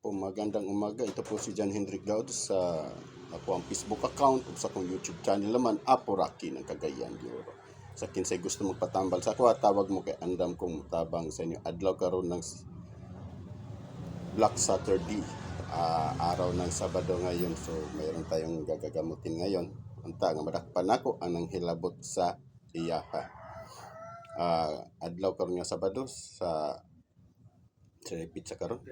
po, magandang umaga. Ito po si John Hendrik Gaud sa ako ang Facebook account o sa akong YouTube channel naman, Apo Rocky ng Cagayan de Oro. Sa kinsay gusto magpatambal sa ako, tawag mo kay andam kong tabang sa inyo. Adlaw karon ng Black Saturday, araw ng Sabado ngayon. So mayroon tayong gagagamutin ngayon. Unta nga madakpan ako ang nanghilabot sa iyaha. Adlaw karon nga Sabado sa repeat sa karon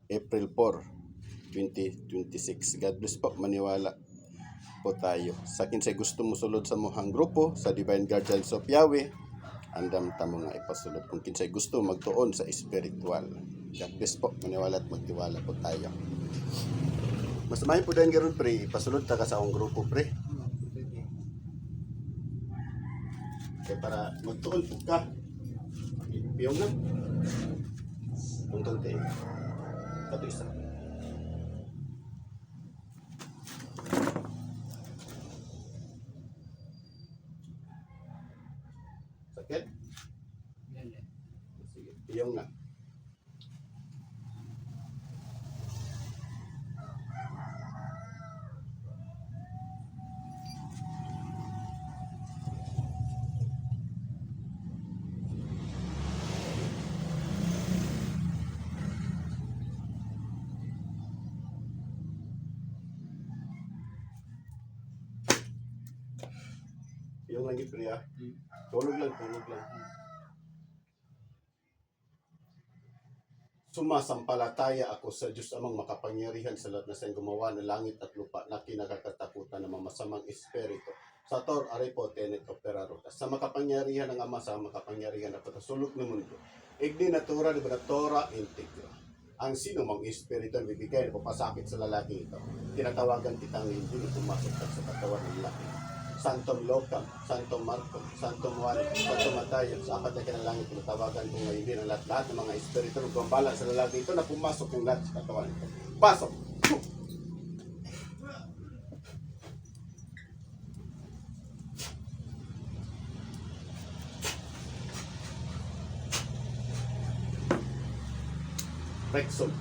April 4, 2026. God bless po, maniwala po tayo. Sa kinsay gusto mo sulod sa mohang grupo sa Divine Guardians of Yahweh, andam tamo nga ipasulod. Kung kinsay gusto magtuon sa spiritual, God bless po, maniwala at magtiwala po tayo. Mas may po dahil garon pre, ipasulod ta ka sa akong grupo pre. Kaya para magtuon po ka, piyong na. Tuntun tayo. Kato isa. Sakit? Sige, piyong na. Yung lagi priya. Tulog lang, tulog lang. Sumasampalataya ako sa Diyos amang makapangyarihan sa lahat na siyang gumawa ng langit at lupa na kinakatakutan ng mamasamang espiritu. Sa tor, aray po, tenet operaro. Sa makapangyarihan ng Ama, sa makapangyarihan na patasulok ng mundo. Igni natura, di ba na tora integro. Ang sino mang espiritu ang bibigay na papasakit sa lalaki ito. Tinatawagan kitang hindi na pumasok sa katawan ng lalaki. Santong Lokam, Santong Marco, Santong Juan, Santong Matayo, sa apat na kinalangit, tinatawagan ko ngayon din ang lahat ng mga espiritu ng gambala sa lalaki ito na pumasok yung lahat sa katawan ito. Pasok! Rexon.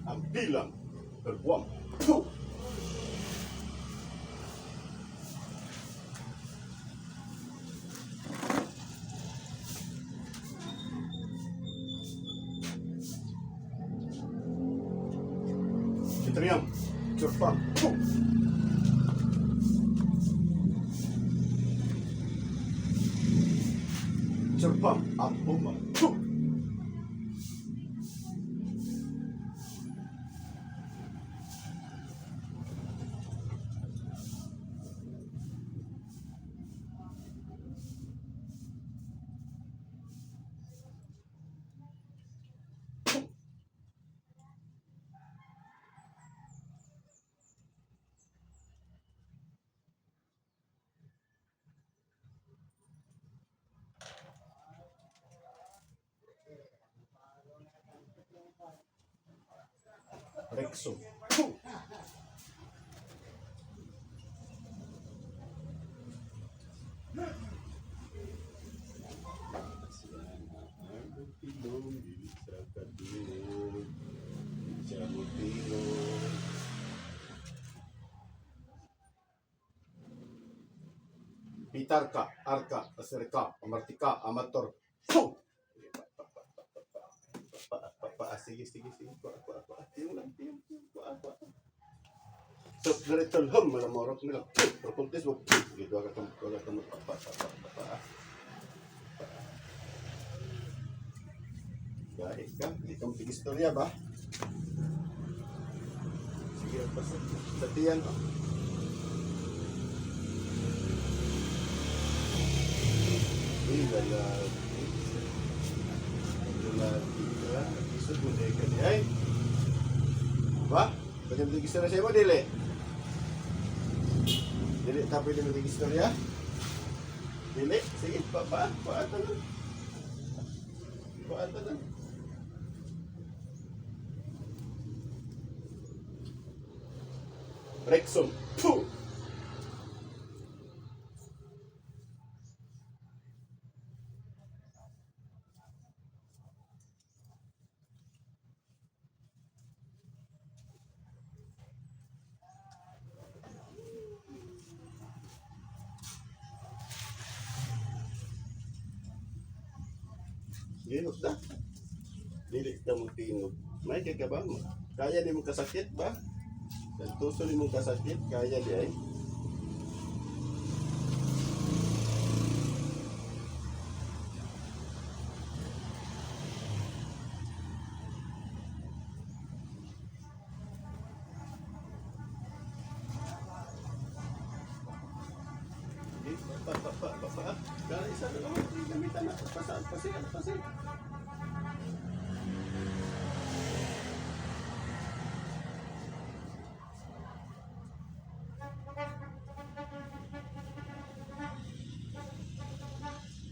Ang bilang berbuang. Citriam, Curpang. Curpang, Ampuma. Rexo. Pitarka, Arka, Aserka, Amartika, Amator. Sige. So, ganito lang, malamorok nila. Propuntis mo, dito agad ang Dahil ka, dito ang istorya ba? Sige, pasok. Sa tiyan, no? Ba? Pwede mag-register sa imo, dili. Dili ta pwede mag-register ya. Dili, sige, paata na. Paata na. Rexon. Puh! Ginot na. Dili ka mo tingog. May kay ka ba? Kaya di mo kasakit ba? Tuso di mo kasakit, kaya di ay. Kaya isa na naman, gamitan na. Pasig.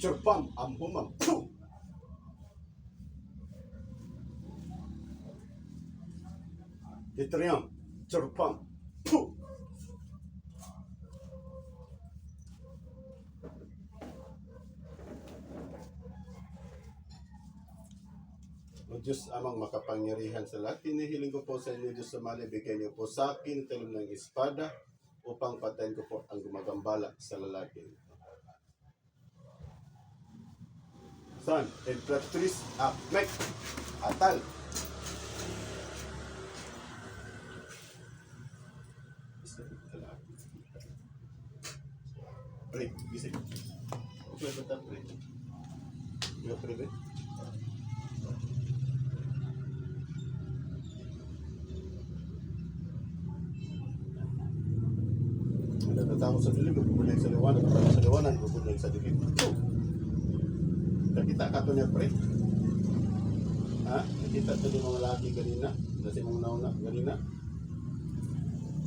Churpam, ampumam, puh! Itriam, churpam, puh! O Diyos amang makapangyarihan sa lahat, hinihiling ko po sa inyo, Diyos Samali, bigyan niyo po sa akin talon ng espada upang patayin ko po ang gumagambala sa lalaki. Son, Empress Ahmed, Atal. Pre, gising. Okay, bata pre. Yo, pre, pre. Natatapos sa dilim, bubulig sa liwanag. Sa liwanag, bubulig sa dilim. Nakita ka ito niya, pre? Ha? Nakita ito yung mga laki ganina? Kasi mong nauna ganina?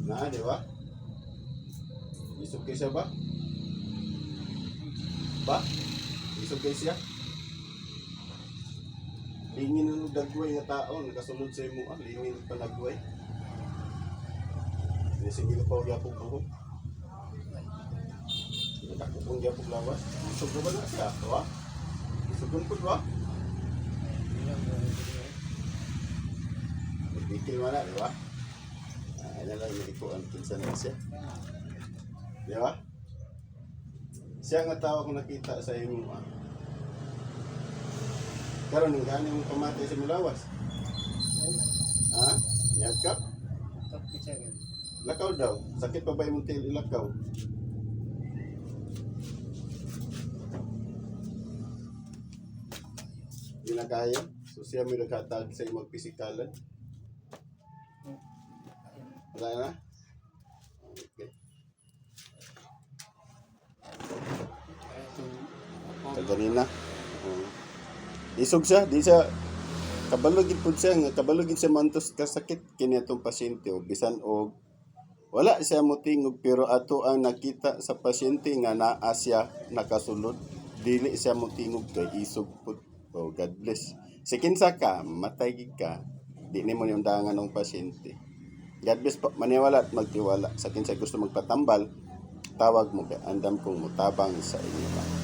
Na, di ba? Isog kayo siya ba? Ba? Isog kayo siya? Lingin ng dagway na tao, nakasunod sa imo, lingin ng panagway. Sige pa ulit po buhok. Takot pong diya po lawas. Isog na ba na siya? Diba? Isugon po ba? Bikil man na, di ba? Ano lang yung ikuan kinsa na siya. Di ba? Siya nga tao kung nakita sa inyo. Karon nung gani mong pamatay sa Mulawas. Ha? Nyagkap? Lakaw daw. Sakit pa ba yung tail ilakaw? Hindi na kaya. So siya may nagkatag sa imong pisikalan. Wala na? Okay. Kaganina. Isog siya. Di siya kabalugid po siya. Kabalugid siya mantos kasakit. Kini atong pasyente. O bisan o wala siya motingog. Pero ato ang nakita sa pasyente nga naa siya nakasulod. Dili siya motingog kay isog po. Oh, God bless. Sikinsa ka, matay ka, di ni mo yung dangan ng pasyente. God bless po. Maniwala at magtiwala. Sa kinsa gusto magpatambal, tawag mo kay andam kong mutabang sa inyo.